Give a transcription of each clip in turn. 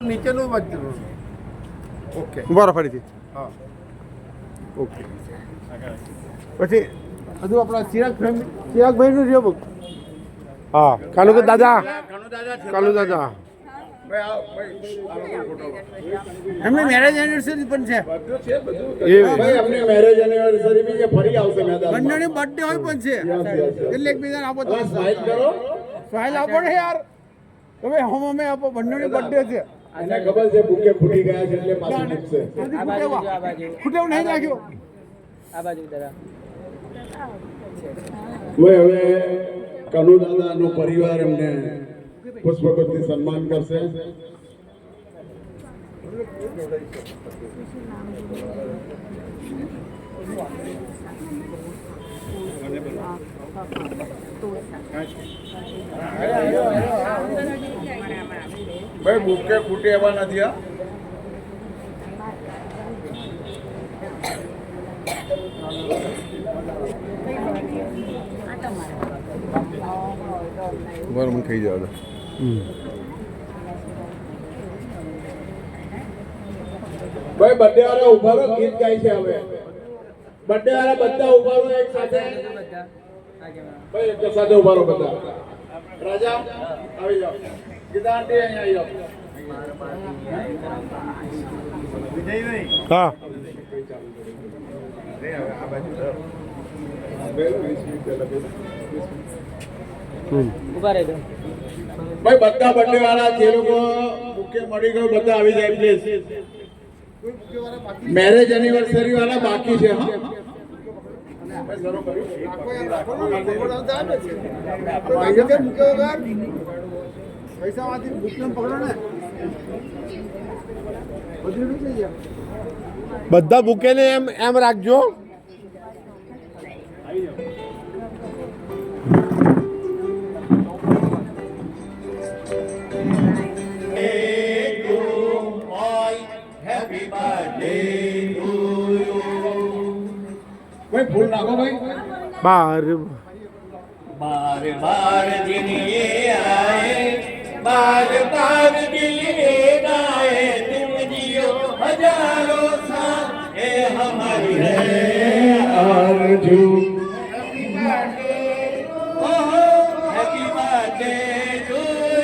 નીચેનું બાજુ. ઓકે બરાબર ફરીથી. હા ઓકે પછી હજુ આપણા ચિરાગભાઈનું છે બુક. હા કાલુ દાદા કાલુ દાદા એમની મેરેજ એનિવર્સરી પણ છે. ભાઈ અમને મેરેજ એનિવર્સરી બી કે ફરી આવશે મેદાન. બંનેની બર્થડે હોય પણ છે એટલે એકબીજાને આપો તો સ્માઈલ કરો. સ્માઈલ આપો ને યાર તમે હમ અમે આપો બંનેની બર્થડે છે. એને ખબર છે બુકે ફૂટી ગયા છે એટલે પાછું મૂકશે. ખૂટેવું નહીં રાખ્યો. હવે કનુ દાદાનો પરિવાર એમને પુષ્પગુચ્છથી સન્માન કરશે. ભાઈ બુકે ખૂટે એવા નથી. હા બરાબર મને ખાઈ જાવ. ભાઈ બર્થડે વાળા ઉભા રહો, ગીત ગાય છે. હવે બર્થડે વાળા બધા ઉભા રહો એક સાથે. ભાઈ એક સાથે ઉભા રહો બધા. રાજા આવી જાઓ. ગીતા આંટી અહીંયા આવી જાઓ. હા ભાઈ બધા બર્થડે વાળા જે લોકો બુકે મળી ગયું બધા આવી જાય પ્લીઝ. મેરેજ એનિવર્સરી વાળા બાકી છે. હા પૈસામાંથી બુકને પકડો ને બધું નહીં થઈ જાય. બધા બુકેને એમ રાખજો. ભાઈ ફૂલ નાખો ભાઈ. બાર बार बार दिन ये आए, बार बार दिल ये गाए, तुम जियो हजारों साल, ये हमारी है आरज़ू। Happy birthday to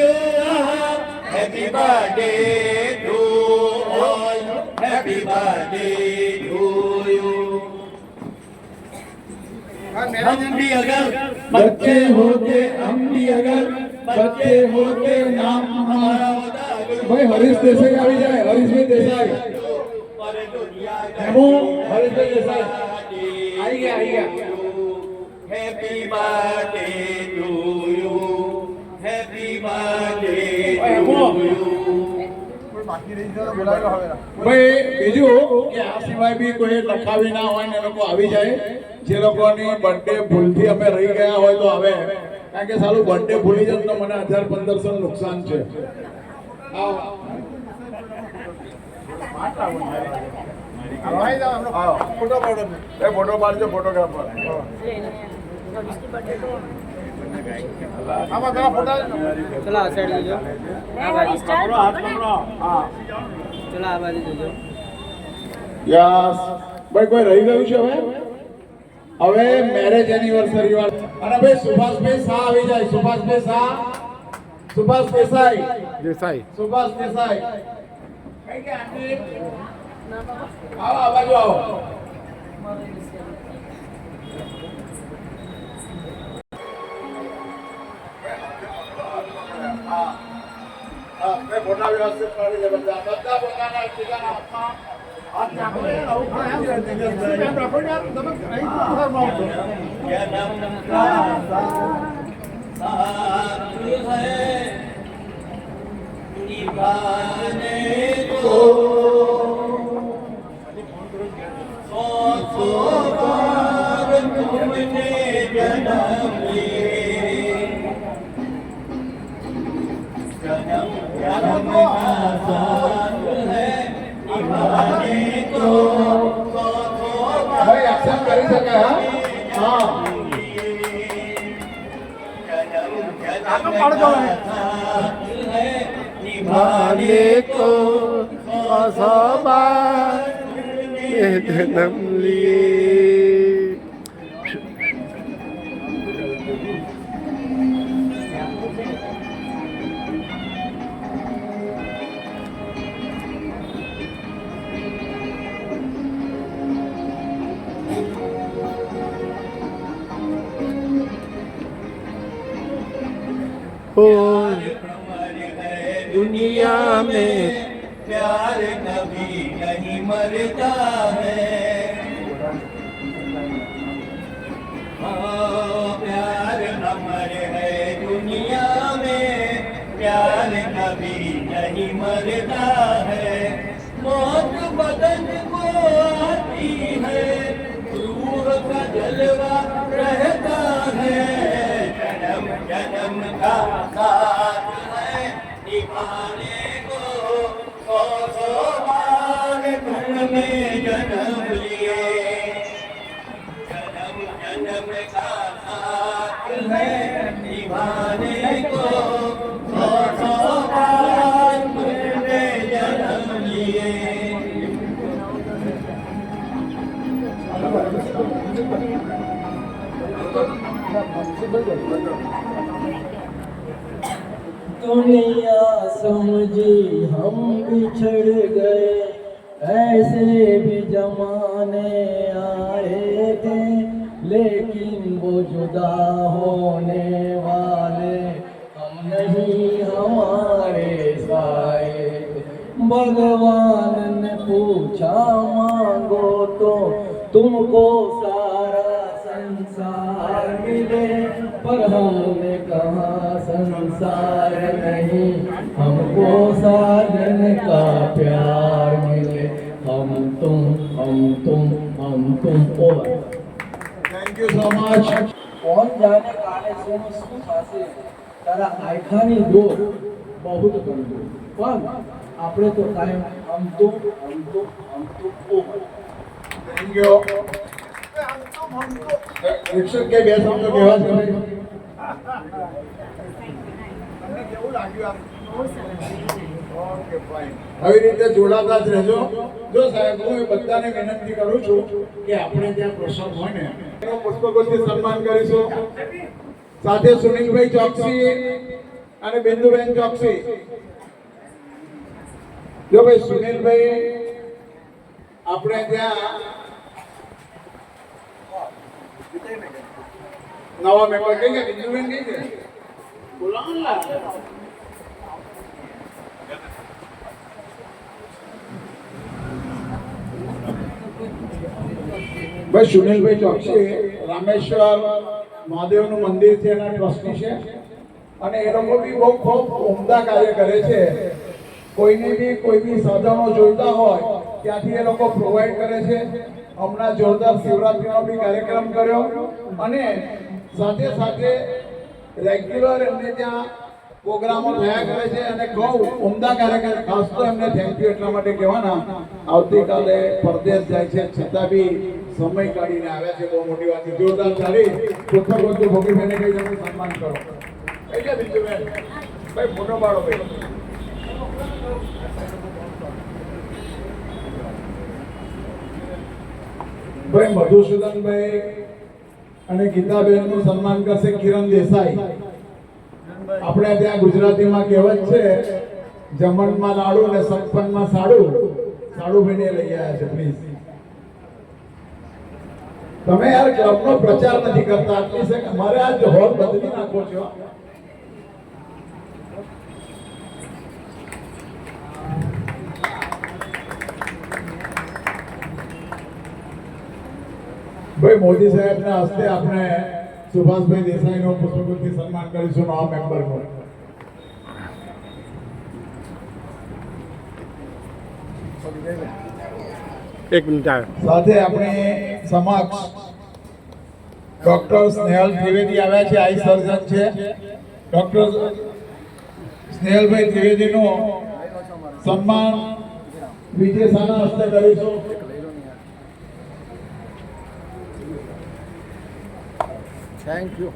you, happy birthday to all, happy birthday to you. हम भी अगर बच्चे होते, हम भी अगर बच्चे होते, नाम हमारा होता। ભાઈ હરીશ દેસાઈ આવી જાય. હરીશભાઈ દેસાઈ. હેમો હરીશભાઈ દેસાઈ આવી ગયા. Happy birthday to you, happy birthday to you. ભાઈ બીજું કે આ સિવાય બી કોઈ લખાવી ના હોય ને એ લોકો આવી જાય. જે લોકોની બર્થડે ભૂલથી અમે રહી ગયા હોય તો આવે. કારણ કે સારું બર્થડે ભૂલી જાય તો મને 1000-1500 નુકસાન છે. ફોટો પાડજો ફોટોગ્રાફર. આમાં ઘણા ફોટા ચલો આ સાઈડ જોજો. આ બાજુ પકડો, હાથ પકડો. હા ચલો આ બાજુ જોજો. યસ ભાઈ કોઈ રહી ગયું છે હવે મેરેજ એનિવર્સરી વાળા. અને ભાઈ સુભાષભાઈ શાહ આવી જાય. સુભાષભાઈ શાહ, સુભાષ દેસાઈ, સુભાષ દેસાઈ કઈ કે આંટી આવો આ બાજુ આવો. ફોટા વ્યવસ્થિત કરી દે. બધા પોતાના ઠેકાણા હાથમાં હાથ નાખો. ભાઈ એક્શન કરી શકે. હા निभाने को 100 बार ये जन्म लिए। और दुनिया में प्यार कभी नहीं मरता है। हाँ, प्यार अमर है दुनिया में, प्यार कभी नहीं मरता है। मौत बदन को आती है, रूह का जलवा रहता है। जन्म जन्म का साथ है, निभाने को 100 बार धन में जन्म लिए। जन्म जन्म का साथ है, निभाने को 100 बार धन में जन्म लिए। दुनिया समझी हम बिछड़ गए, ऐसे भी जमाने आए थे, लेकिन वो जुदा होने वाले हम नहीं, हमारे साए थे। भगवान ने पूछा मांगो तो तुमको सारा संसार मिले, पर हमने कहा संसार नहीं, हमको साजन का प्यार मिले। हम तुम over. Thank you so much. કોણ જાણે કાલે શું થશે, તારા આયખાની દોર બહુ જ ગમતું, પણ આપણે તો કાયમ હમ તુમ ઓવર. Thank you. શિક્ષક કે બે શબ્દો કહેવા છે ભાઈ. તમને કેવું લાગ્યું ઓકે ફાઇન. આવી રીતે જોડાતા જ રહેજો. જો સાહેબ હું એ બધાને વિનંતી કરું છું કે આપણે ત્યાં પ્રસંગ હોય ને એનો પુષ્પગુચ્છથી સન્માન કરીશું. સાથે સુનિલભાઈ ચોકસી અને બિંદુબેન ચોકસી. જો ભાઈ સુનિલભાઈ આપણે ત્યાં નવા મેમ્બર કઈ ગયા, બિંદુબેન કઈ ગયા, બોલાવો. ભાઈ સુનિલભાઈ ચોકસી રામેશ્વર મહાદેવનું મંદિર છે એના ટ્રસ્ટી છે અને એ લોકો બી બહુ ખૂબ ઉમદા કાર્ય કરે છે. કોઈને બી કોઈ બી સાધનો જોઈતા હોય ત્યાંથી એ લોકો પ્રોવાઈડ કરે છે. હમણાં જોરદાર શિવરાત્રીનો બી કાર્યક્રમ કર્યો અને સાથે સાથે રેગ્યુલર એમને ત્યાં પ્રોગ્રામો થયા કરે છે અને બહુ ઉમદા કાર્યક્રમ. ખાસ તો એમને થેન્ક યુ એટલા માટે કહેવાના, આવતીકાલે પરદેશ જાય છે છતાં બી સમય કાઢીને આવ્યા છે. બહુ મોટી વાત છે. જોરદાર ચાલી પોતા બધું ભોગીબેને કઈ જશે સન્માન કરો. કઈ ગયા બિંદુબેન ભાઈ ફોટો પાડો ભાઈ. ભાઈ મધુસૂદનભાઈ અને ગીતાબેનનું સન્માન કરશે કિરણ દેસાઈ. આપણે ત્યાં ગુજરાતીમાં કહેવત છે જમણમાં લાડુ અને સગપણમાં સાડુ. સાડુભાઈને લઈ આવ્યા છે પ્લીઝ. તમે યાર ક્લબનો પ્રચાર નથી કરતા, આટલી છે મારે આ હોલ બદલી નાખો છો. ભાઈ મોદી સાહેબના હસ્તે આપણે સુભાષભાઈ દેસાઈનો પુષ્પગુચ્છથી સન્માન કરીશું નવા મેમ્બરનું. એક મિનિટ આવે. સાથે આપણી સમક્ષ ડોક્ટર સ્નેહલ ત્રિવેદી આવ્યા છે, આઈ સર્જન છે. ડોક્ટર સ્નેહલભાઈ ત્રિવેદીનું સન્માન વિજય શાહના હસ્તે કરીશું. Thank you.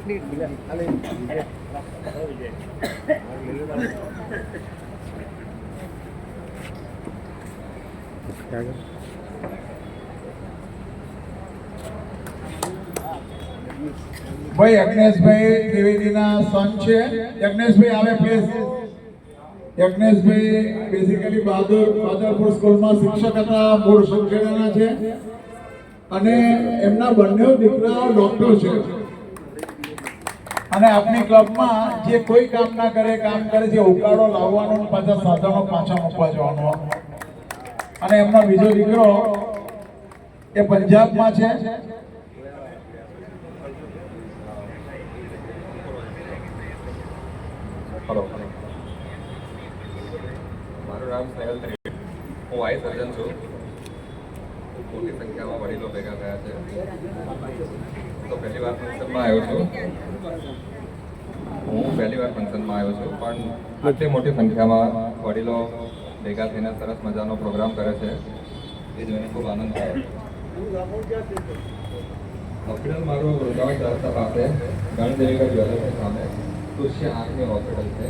ભાઈ યજ્ઞેશભાઈ ત્રિવેદીના સન છે. યજ્ઞેશભાઈ આવે પ્લીઝ. યજ્ઞેશભાઈ બેઝિકલી બહાદરપુર સ્કૂલમાં શિક્ષક હતા, મૂળ સંખેડાના છે અને એમના બંને દીકરાઓ ડોક્ટર છે. અને આપણી ક્લબમાં જે કોઈ કામ ના કરે કામ કરે છે, ઉકાળો લાવવાનો ને પાછા સાધનો પાછા મૂકવા જવાનો. અને એમનો બીજો દીકરો એ પંજાબમાં છે. હલો, મારું નામ સ્નેહલ ત્રિવેદી. હું આઈ સર્જન છું. મોટી સંખ્યામાં વડીલો ભેગા થયા છે. તો પહેલી વાર ફંક્શનમાં આવ્યો છું. પણ આટલી મોટી સંખ્યામાં વડીલો ભેગા થઈને સરસ મજાનો પ્રોગ્રામ કરે છે એ જોઈને ખૂબ આનંદ થયો. હોસ્પિટલ મારું વૃંદાવન રસ્તા પાસે ગણદેવી જ્વેલર્સની સામે કૃષ્ય આંખની હોસ્પિટલ છે.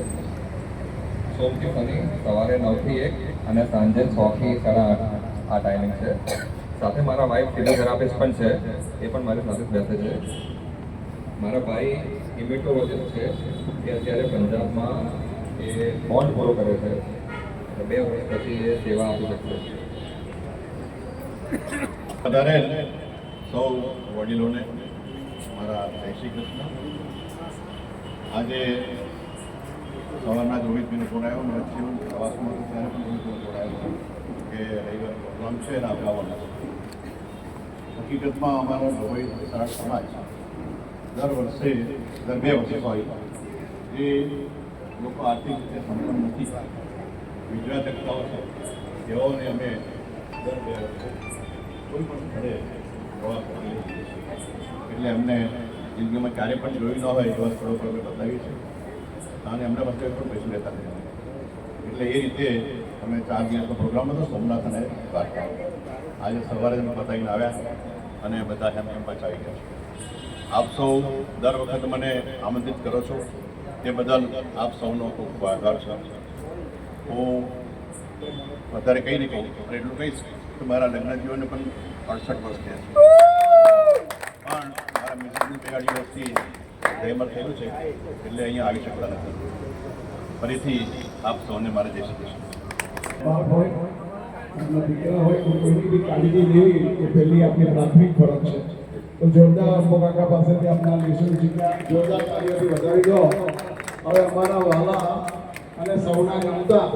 સોમથી શનિ સવારે 9 થી 1 અને સાંજે 6 થી 8:30 આ ટાઈમિંગ છે. સાથે મારા વાઈફ ફિઝિયોથેરાપિસ્ટ પણ છે, એ પણ મારી સાથે જ બેસે છે. મારા ભાઈ હિમેટોલોજીસ્ટ છે, એ અત્યારે પંજાબમાં એ બોન્ડ પૂરો કરે છે. 2 વર્ષ પછી એ સેવા આપી શકશે. વધારે સૌ વડીલોને મારા જય શ્રી કૃષ્ણ. આજે સવારના 24 મિનિટ જોડાયો અને વચ્ચે હું પ્રવાસમાં ત્યારે પણ જોડાયો કે રવિવાર પ્રોગ્રામ છે એના આવવાના છે. હકીકતમાં અમારો ગવઈ વલસાડ સમાજ દર 2 વર્ષે એ લોકો આર્થિક રીતે સંપન્ન નથી, વિજયા તકતાઓ છે, તેઓને અમે દર 2 વર્ષે કોઈ પણ સ્થળે પ્રવાસ કરીએ છીએ. એટલે અમને જિંદગીમાં ક્યારેય પણ જોયું ન હોય એવા સ્થળો પર બતાવીએ છીએ અને અમને પાસે પણ પૈસા લેતા નથી. એટલે એ રીતે અમે 4 દિવસનો પ્રોગ્રામ હતો સોમનાથ અને દ્વારકા. આજે સવારે અમે પતાવીને આવ્યા અને બધા એમ પાછા આવી ગયા છે. આપ સૌ દર વખત મને આમંત્રિત કરો છો તે બદલ આપ સૌનો ખૂબ ખૂબ આભાર છે. હું વધારે કંઈ નહીં કહું, પણ એટલું કહીશ કે મારા લગ્ન જીવનને પણ 68 વર્ષ થયા છે, પણ મારા મિસિસની 2 વર્ષથી ડેમર થયું છે એટલે અહીંયા આવી શકતા નથી. ફરીથી આપ સૌને મારે જય શ્રી કૃષ્ણ. બાપ હોય આપણા દીકરા હોય તો કોઈની બી કાળજી લેવી એ પહેલી આપણી પ્રાથમિક ફરજ છે. તો જોરદાર અંબો કાકા પાસેથી આપણા લેશું શીખ્યા. જોરદાર તાળીઓથી વધાવી દો. હવે અમારા વાલા અને સૌના ગમતા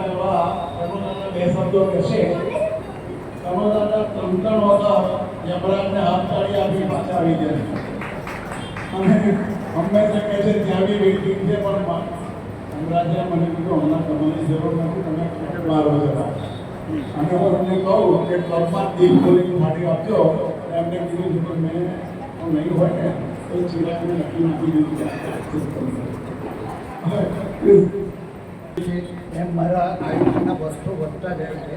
એવા રઘુનાથના 2 શબ્દો કહેશે. રઘુનાથના 3 વખત યમરાજને હાથ તાળી આપી પાછા આવી જાય અને હંમેશા કહે છે ત્યાં બી વેઇટિંગ છે, પણ યમરાજે મને કીધું હમણાં તમારી જરૂર નથી, તમે મારો જરા. અને હું એમને કહું કે ક્લબમાં દીપ ખોલીને થાળી આપજો. એમને કીધું કે મેં નહીં હોય ને તો ચિરાગને નક્કી નાખી દીધું. એમ મારા આયુષ્યના વર્ષો વધતા જાય છે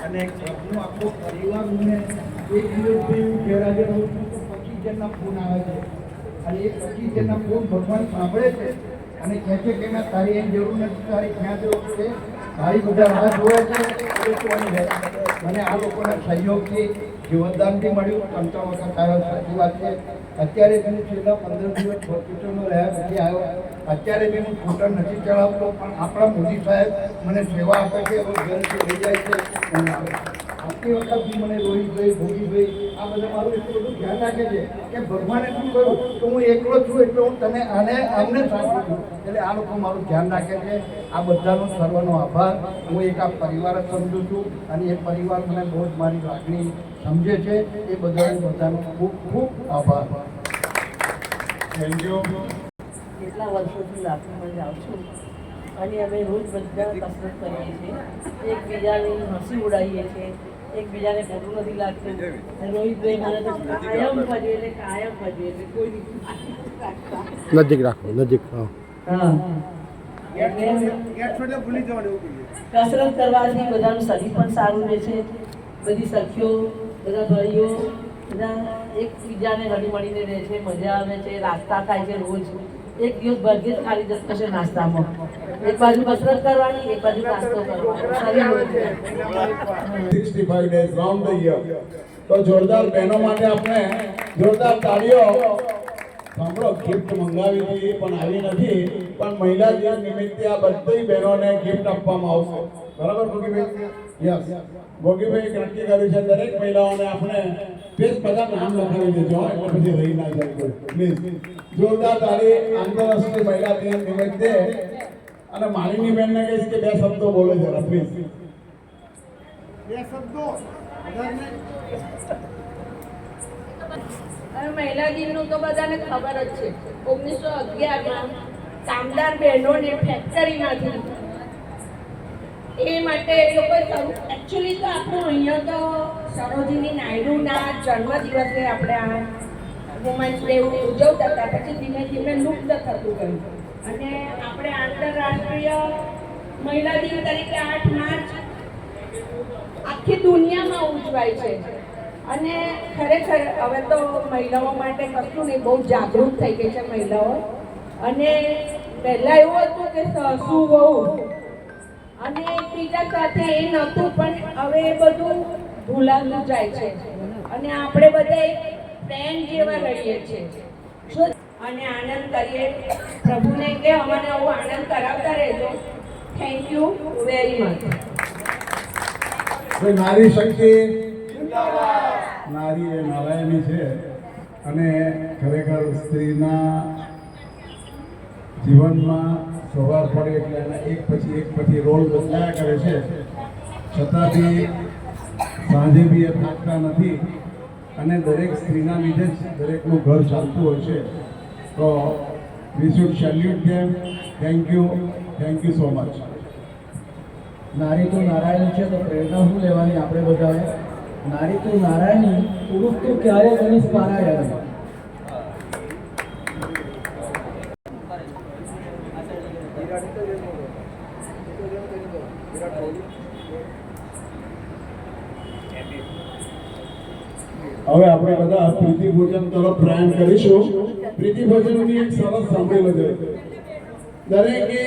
અને ક્લબનો આખો પરિવાર મને એક દિવસથી હું ગેરહાજર રહું છું તો 25 જણના ફોન આવે છે અને એ 25 જણના ફોન ભગવાન સાંભળે છે અને કહે છે કે મેં તારી એની જરૂર નથી, તારી ક્યાં જરૂર છે, તારી બધા રાહ જોવે છે. મને આ લોકોના સહયોગથી જીવનદાન બી મળ્યું. 3 વખત આવ્યો, સાચી વાત છે. અત્યારે હું છેલ્લા 15 દિવસ હોસ્પિટલમાં રહ્યા પછી આવ્યો. અત્યારે બી હું સ્કૂટર નથી ચલાવતો, પણ આપણા મોદી સાહેબ મને સેવા આપે છે, ઘરેથી લઈ જાય છે. આટલી વખત બી મને રોહિતભાઈ, ભોગીભાઈ આ બધા મારું એટલું બધું ધ્યાન રાખે છે કે ભગવાને શું કહ્યું તો હું એકલો છું એટલે હું તને આમને સાંભળું છું. એટલે આ લોકો મારું ધ્યાન રાખે છે. આ બધાનો સર્વનો આભાર. હું એક આ પરિવાર જ સમજું છું અને એ પરિવાર મને બહુ જ મારી લાગણી સમજે છે. એ બધાનો ખૂબ ખૂબ આભાર. Thank you. કેટલા વર્ષોથી લાખણીમાં જાઉં છું અને અમે રોજ બધા કસરત કરીએ છીએ, એકબીજાની હસી ઉડાવીએ છીએ, એકબીજાને ખોટું નથી લાગતું. રોહિતભાઈ મને તો કાયમ ફજવે એટલે કોઈ નજીક રાખો, નજીક. હા ભૂલી જવાનું એવું કહીએ. કસરત કરવાથી બધાનું શરીર પણ સારું રહે છે. બધી સખીઓ, બધા ભાઈઓ બધા એકબીજાને હળી મળીને રહે છે, મજા આવે છે, નાસ્તા ખાય છે રોજ. એક દિવસ ભરગીર ખાલી જશે નાસ્તામાં. એક બાજુ કસરત કરવાની, એક બાજુ નાસ્તો કરવાનો. શરીર વધે. 65 days round the year. તો જોરદાર બહેનો માટે આપણે જોરદાર તાળીઓ. સાંભળો, ગિફ્ટ મંગાવી હતી પણ આવી નથી, પણ મહિલા દિવસ નિમિત્તે આ બધી બહેનોને ગિફ્ટ આપવામાં આવશે. બરાબર ભોગીભાઈ? યસ, ભોગીભાઈ નક્કી કર્યું છે દરેક મહિલાઓને આપણે પેજ બધા નામ લખાવી દેજો એટલે પછી રહી ના જાય કોઈ. પ્લીઝ જોરદાર તાળી આંતરરાષ્ટ્રીય મહિલા દિવસ નિમિત્તે. અને માલિની બેનને કહીશ કે 2 શબ્દો બોલો જરા પ્લીઝ. 2 શબ્દો મહિલા દિનનું તો બધાને ખબર જ છે. 1911માં કામદાર બહેનોને ફેક્ટરીમાંથી એ માટે એ લોકો એકચ્યુઅલી તો આપણું અહીંયા તો સરોજિની નાયડુના જન્મદિવસે આપણે આ વુમન્સ ડે ઉજવતા હતા. પછી ધીમે ધીમે લુપ્ત થતું ગયું અને આપણે આંતરરાષ્ટ્રીય મહિલા દિન તરીકે 8 માર્ચ આખી દુનિયામાં ઉજવાય છે. અને ખરેખર હવે તો મહિલાઓ માટે કશું નહીં, બહુ જાગૃત થઈ ગઈ છે મહિલાઓ. અને પહેલાં એવું હતું કે સાસુ વહુ અને એકબીજા સાથે એ નહોતું, પણ હવે એ બધું ભૂલાતું જાય છે. અને આપણે બધા એક ફ્રેન્ડ જેવા રહીએ છીએ અને આનંદ કરીએ. પ્રભુને કે અમને આવો આનંદ કરાવતા રહેજો. Thank you very much. નારી શક્તિ, નારી એ નારાયણી છે અને ખરેખર સ્ત્રીના જીવનમાં સવાર પડે એટલે એના એક પછી રોલ બદલાયા કરે છે. છતાં બી સાંજે બી એ થાકતા નથી અને દરેક સ્ત્રીના લીધે જ દરેકનું ઘર ચાલતું હોય છે. તો we should salute them. Thank you so much. નારી તો નારાયણ છે, તો પ્રેરણા શું લેવાની આપણે બધાએ? નારી તો નારાયણી, પુરુષ તો ક્યારે ગણેશ પારાયણ. હવે આપણે બધા પ્રીતિ ભોજન તરફ પ્રયાણ કરીશું. પ્રીતિ ભોજનની એક સરસ સાંભળી લેજો. દરેકે